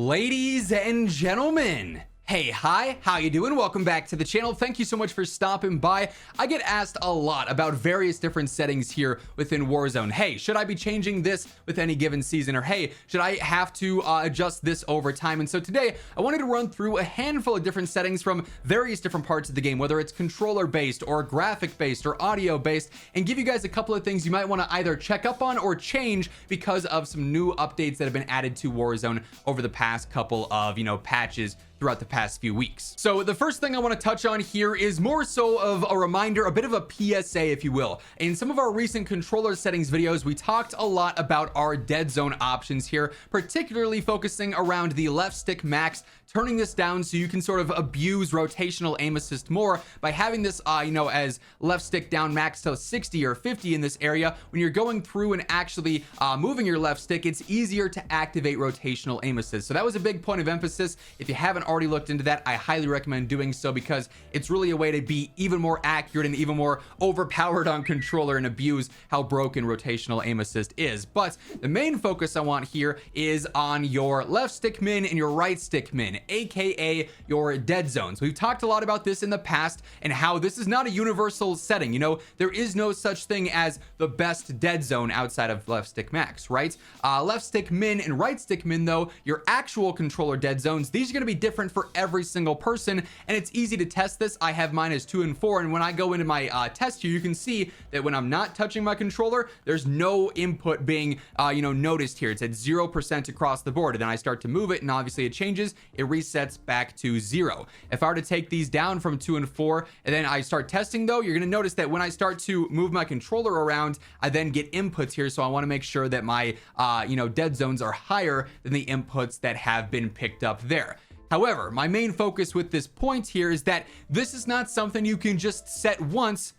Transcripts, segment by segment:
Ladies and gentlemen, hey, hi, how you doing? Welcome back to the channel. Thank you so much for stopping by. I get asked a lot about various different settings here within Warzone. Hey, should I be changing this with any given season? Or hey, should I have to adjust this over time? And so today I wanted to run through a handful of different settings from various different parts of the game, whether it's controller based or graphic based or audio based, and give you guys a couple of things you might want to either check up on or change because of some new updates that have been added to Warzone over the past couple of, patches throughout the past few weeks. So the first thing I want to touch on here is more so of a reminder, a bit of a PSA, if you will. In some of our recent controller settings videos, we talked a lot about our dead zone options here, particularly focusing around the left stick max, turning this down so you can sort of abuse rotational aim assist more by having this, as left stick down max to 60 or 50 in this area. When you're going through and actually moving your left stick, it's easier to activate rotational aim assist. So that was a big point of emphasis. If you haven't already looked into that, I highly recommend doing so because it's really a way to be even more accurate and even more overpowered on controller and abuse how broken rotational aim assist is. But the main focus I want here is on your left stick min and your right stick min, aka your dead zones. We've talked a lot about this in the past and how this is not a universal setting. There is no such thing as the best dead zone outside of left stick max, right? Left stick min and right stick min, though, your actual controller dead zones, these are going to be different for every single person, and it's easy to test this. I have mine as 2 and 4, and when I go into my test here, you can see that when I'm not touching my controller, there's no input being noticed here. It's at 0% across the board, and then I start to move it, and obviously it changes. It resets back to 0. If I were to take these down from 2 and 4 and then I start testing, though, you're going to notice that when I start to move my controller around, I then get inputs here. So I want to make sure that my dead zones are higher than the inputs that have been picked up there. However, my main focus with this point here is that this is not something you can just set once.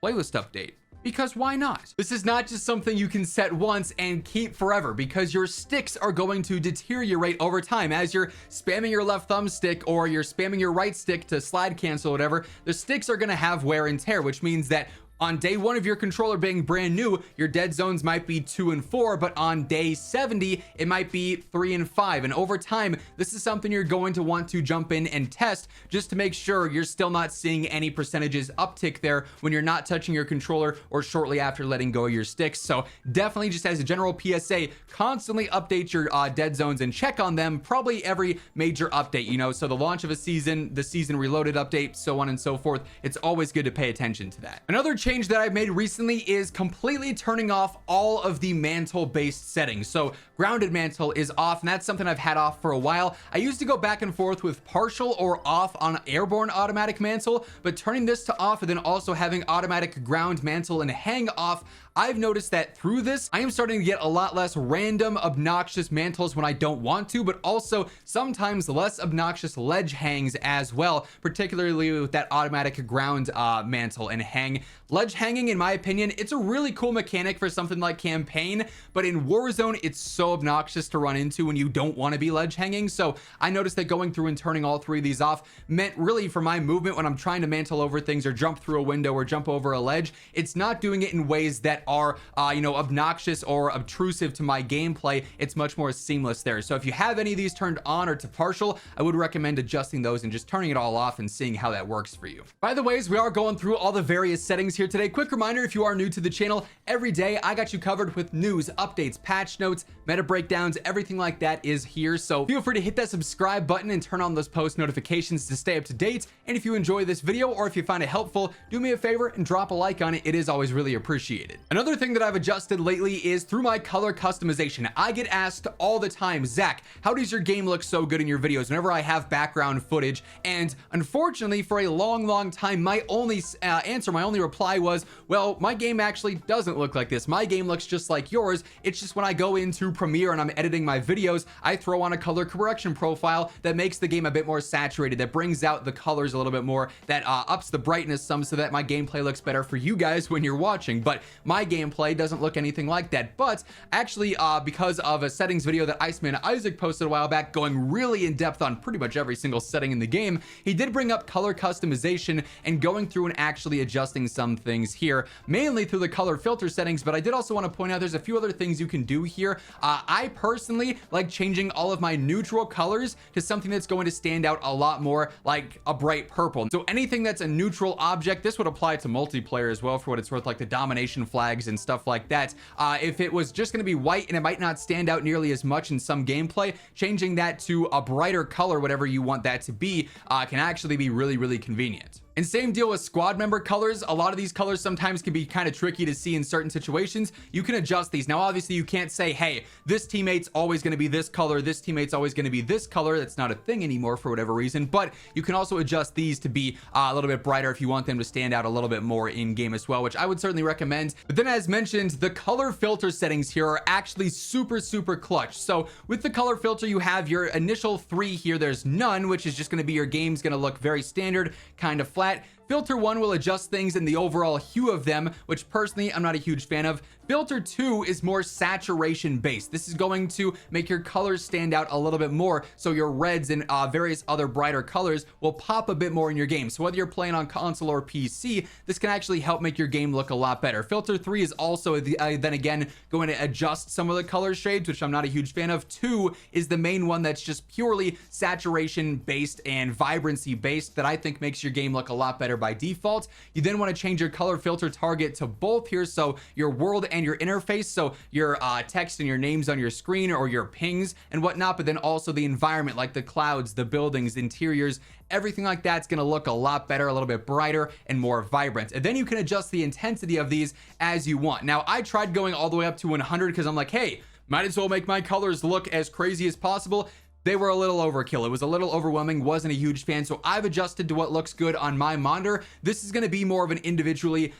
Playlist update. Because why not? This is not just something you can set once and keep forever, because your sticks are going to deteriorate over time. As you're spamming your left thumbstick or you're spamming your right stick to slide cancel, whatever, the sticks are going to have wear and tear, which means that on day 1 of your controller being brand new, your dead zones might be 2 and 4, but on day 70, it might be 3 and 5. And over time, this is something you're going to want to jump in and test just to make sure you're still not seeing any percentages uptick there when you're not touching your controller or shortly after letting go of your sticks. So definitely, just as a general PSA, constantly update your dead zones and check on them probably every major update, so the launch of a season, the season reloaded update, so on and so forth. It's always good to pay attention to that. Another change that I've made recently is completely turning off all of the mantle based settings. So grounded mantle is off, and that's something I've had off for a while. I used to go back and forth with partial or off on airborne automatic mantle, but turning this to off and then also having automatic ground mantle and hang off, I've noticed that through this, I am starting to get a lot less random obnoxious mantles when I don't want to, but also sometimes less obnoxious ledge hangs as well, particularly with that automatic ground mantle and hang. Ledge hanging, in my opinion, it's a really cool mechanic for something like campaign, but in Warzone, it's so obnoxious to run into when you don't want to be ledge hanging. So I noticed that going through and turning all 3 of these off meant really for my movement when I'm trying to mantle over things or jump through a window or jump over a ledge, it's not doing it in ways that are obnoxious or obtrusive to my gameplay. It's much more seamless there. So if you have any of these turned on or to partial, I would recommend adjusting those and just turning it all off and seeing how that works for you. By the way, as we are going through all the various settings here today, quick reminder, if you are new to the channel, every day I got you covered with news, updates, patch notes, meta breakdowns, everything like that is here. So feel free to hit that subscribe button and turn on those post notifications to stay up to date. And if you enjoy this video or if you find it helpful, do me a favor and drop a like on it. It is always really appreciated. Another thing that I've adjusted lately is through my color customization. I get asked all the time, Zach, how does your game look so good in your videos whenever I have background footage? And unfortunately, for a long time, my only answer, my only reply was, well, my game actually doesn't look like this. My game looks just like yours. It's just when I go into Premiere and I'm editing my videos, I throw on a color correction profile that makes the game a bit more saturated, that brings out the colors a little bit more, that ups the brightness some so that my gameplay looks better for you guys when you're watching. But my my gameplay doesn't look anything like that. But actually, because of a settings video that Iceman Isaac posted a while back, going really in depth on pretty much every single setting in the game, he did bring up color customization and going through and actually adjusting some things here, mainly through the color filter settings. But I did also want to point out there's a few other things you can do here. I personally like changing all of my neutral colors to something that's going to stand out a lot more, like a bright purple. So anything that's a neutral object, this would apply to multiplayer as well for what it's worth, like the domination flags and stuff like that. If it was just going to be white and it might not stand out nearly as much in some gameplay, changing that to a brighter color, whatever you want that to be, can actually be really, really convenient. And same deal with squad member colors. A lot of these colors sometimes can be kind of tricky to see in certain situations. You can adjust these. Now, obviously, you can't say, hey, this teammate's always going to be this color, this teammate's always going to be this color. That's not a thing anymore for whatever reason, but you can also adjust these to be a little bit brighter if you want them to stand out a little bit more in game as well, which I would certainly recommend. But then, as mentioned, the color filter settings here are actually super, super clutch. So with the color filter, you have your initial 3 here. There's none, which is just going to be your game's going to look very standard, kind of flat. Filter 1 will adjust things in the overall hue of them, which personally I'm not a huge fan of. Filter 2 is more saturation based. This is going to make your colors stand out a little bit more, so your reds and various other brighter colors will pop a bit more in your game. So whether you're playing on console or PC, this can actually help make your game look a lot better. Filter 3 is also then again going to adjust some of the color shades, which I'm not a huge fan of. 2 is the main one that's just purely saturation based and vibrancy based, that I think makes your game look a lot better by default. You then want to change your color filter target to both here, so your world and your interface, so your text and your names on your screen or your pings and whatnot, but then also the environment, like the clouds, the buildings, interiors, everything like that's going to look a lot better, a little bit brighter and more vibrant. And then you can adjust the intensity of these as you want. Now, I tried going all the way up to 100 because I'm like, hey, might as well make my colors look as crazy as possible. They were a little overkill. It was a little overwhelming. Wasn't a huge fan. So I've adjusted to what looks good on my monitor. This is going to be more of an individually,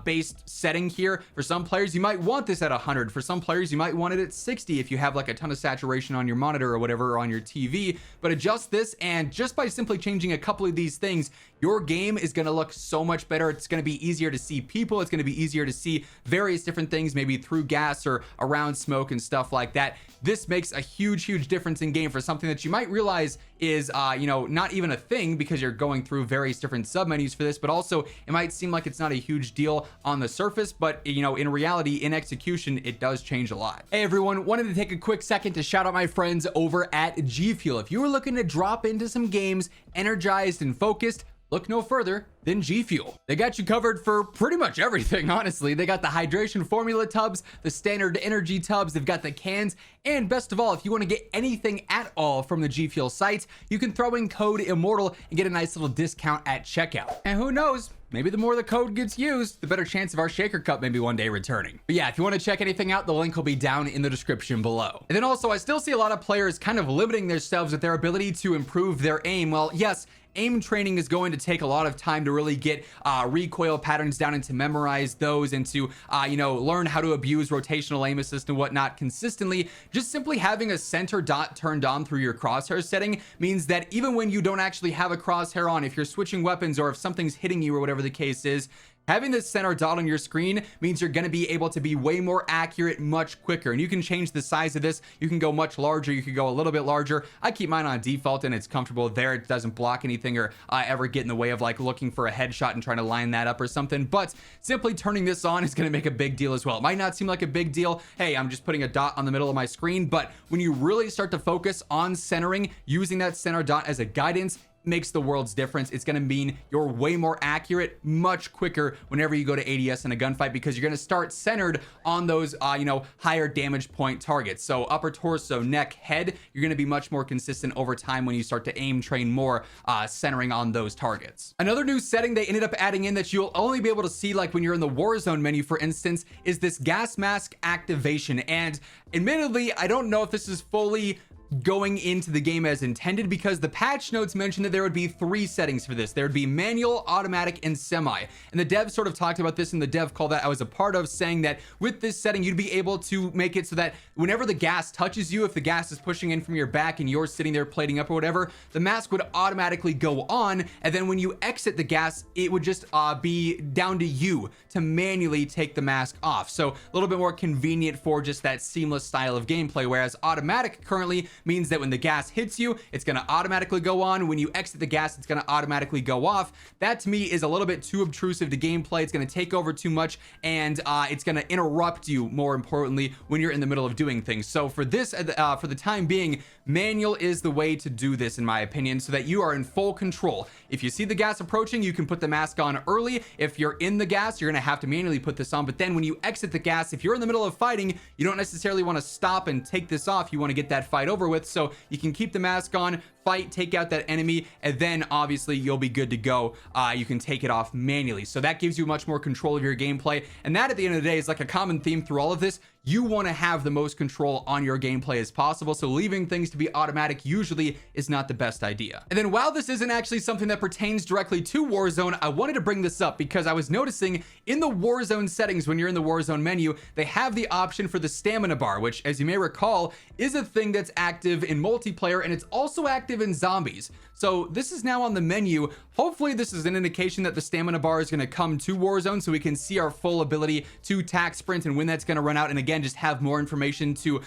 based setting here. For some players, you might want this at 100. For some players, you might want it at 60 if you have like a ton of saturation on your monitor or whatever, or on your TV. But adjust this, and just by simply changing a couple of these things, your game is going to look so much better. It's going to be easier to see people. It's going to be easier to see various different things, maybe through gas or around smoke and stuff like that. This makes a huge, huge difference in game for something that you might realize is, not even a thing because you're going through various different submenus for this, but also it might seem like it's not a huge deal on the surface, but in reality, in execution, it does change a lot. Hey everyone, wanted to take a quick second to shout out my friends over at G Fuel. If you were looking to drop into some games energized and focused, look no further than G Fuel. They got you covered for pretty much everything, honestly. They got the hydration formula tubs, the standard energy tubs, they've got the cans, and best of all, if you want to get anything at all from the G Fuel site, you can throw in code WhosImmortal and get a nice little discount at checkout. And who knows, maybe the more the code gets used, the better chance of our shaker cup maybe one day returning. But yeah, if you want to check anything out, the link will be down in the description below. And then also, I still see a lot of players kind of limiting themselves with their ability to improve their aim. Well, yes, aim training is going to take a lot of time to really get recoil patterns down and to memorize those and to learn how to abuse rotational aim assist and whatnot consistently. Just simply having a center dot turned on through your crosshair setting means that even when you don't actually have a crosshair on, if you're switching weapons or if something's hitting you or whatever the case is, having this center dot on your screen means you're going to be able to be way more accurate much quicker. And you can change the size of this. You can go much larger. You can go a little bit larger. I keep mine on default and it's comfortable there. It doesn't block anything or ever get in the way of like looking for a headshot and trying to line that up or something. But simply turning this on is going to make a big deal as well. It might not seem like a big deal. Hey, I'm just putting a dot on the middle of my screen. But when you really start to focus on centering, using that center dot as a guidance, makes the world's difference. It's going to mean you're way more accurate much quicker whenever you go to ADS in a gunfight, because you're going to start centered on those higher damage point targets. So upper torso, neck, head, you're going to be much more consistent over time when you start to aim train more centering on those targets. Another new setting they ended up adding in that you'll only be able to see like when you're in the Warzone menu, for instance, is this gas mask activation. And admittedly, I don't know if this is fully going into the game as intended, because the patch notes mentioned that there would be 3 settings for this. There would be manual, automatic, and semi. And the devs sort of talked about this in the dev call that I was a part of, saying that with this setting, you'd be able to make it so that whenever the gas touches you, if the gas is pushing in from your back and you're sitting there plating up or whatever, the mask would automatically go on. And then when you exit the gas, it would just be down to you to manually take the mask off. So a little bit more convenient for just that seamless style of gameplay. Whereas automatic currently means that when the gas hits you, it's going to automatically go on. When you exit the gas, it's going to automatically go off. That to me is a little bit too obtrusive to gameplay. It's going to take over too much, and it's going to interrupt you, more importantly, when you're in the middle of doing things. So for this, for the time being, manual is the way to do this, in my opinion, so that you are in full control. If you see the gas approaching, you can put the mask on early. If you're in the gas, you're going to have to manually put this on. But then when you exit the gas, if you're in the middle of fighting, you don't necessarily want to stop and take this off. You want to get that fight over with, so you can keep the mask on, fight, take out that enemy, and then obviously you'll be good to go. You can take it off manually, so that gives you much more control of your gameplay. And that, at the end of the day, is like a common theme through all of this. You want to have the most control on your gameplay as possible, so leaving things to be automatic usually is not the best idea. And then, while this isn't actually something that pertains directly to Warzone, I wanted to bring this up because I was noticing in the Warzone settings, when you're in the Warzone menu, they have the option for the stamina bar, which, as you may recall, is a thing that's active in multiplayer, and it's also active in zombies. So this is now on the menu. Hopefully this is an indication that the stamina bar is going to come to Warzone, so we can see our full ability to tack sprint and when that's going to run out, and again, just have more information to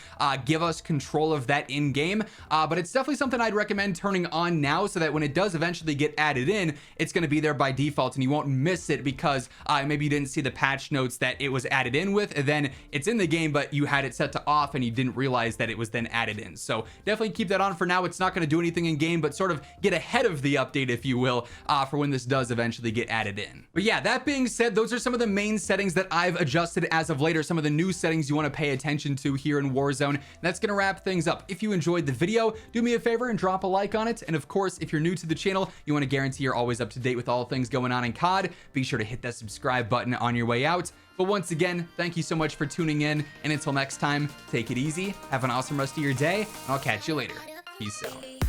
give us control of that in game. But it's definitely something I'd recommend turning on now, so that when it does eventually get added in, it's going to be there by default and you won't miss it because maybe you didn't see the patch notes that it was added in with, and then it's in the game but you had it set to off and you didn't realize that it was then added in. So definitely keep that on for now. It's not going to do anything in game, but sort of get ahead of the update, if you will, for when this does eventually get added in. But yeah, that being said, those are some of the main settings that I've adjusted as of later, some of the new settings you want to pay attention to here in Warzone. And that's going to wrap things up. If you enjoyed the video, do me a favor and drop a like on it. And of course, if you're new to the channel, you want to guarantee you're always up to date with all things going on in COD, be sure to hit that subscribe button on your way out. But once again, thank you so much for tuning in, and until next time, take it easy, have an awesome rest of your day, and I'll catch you later. Peace out.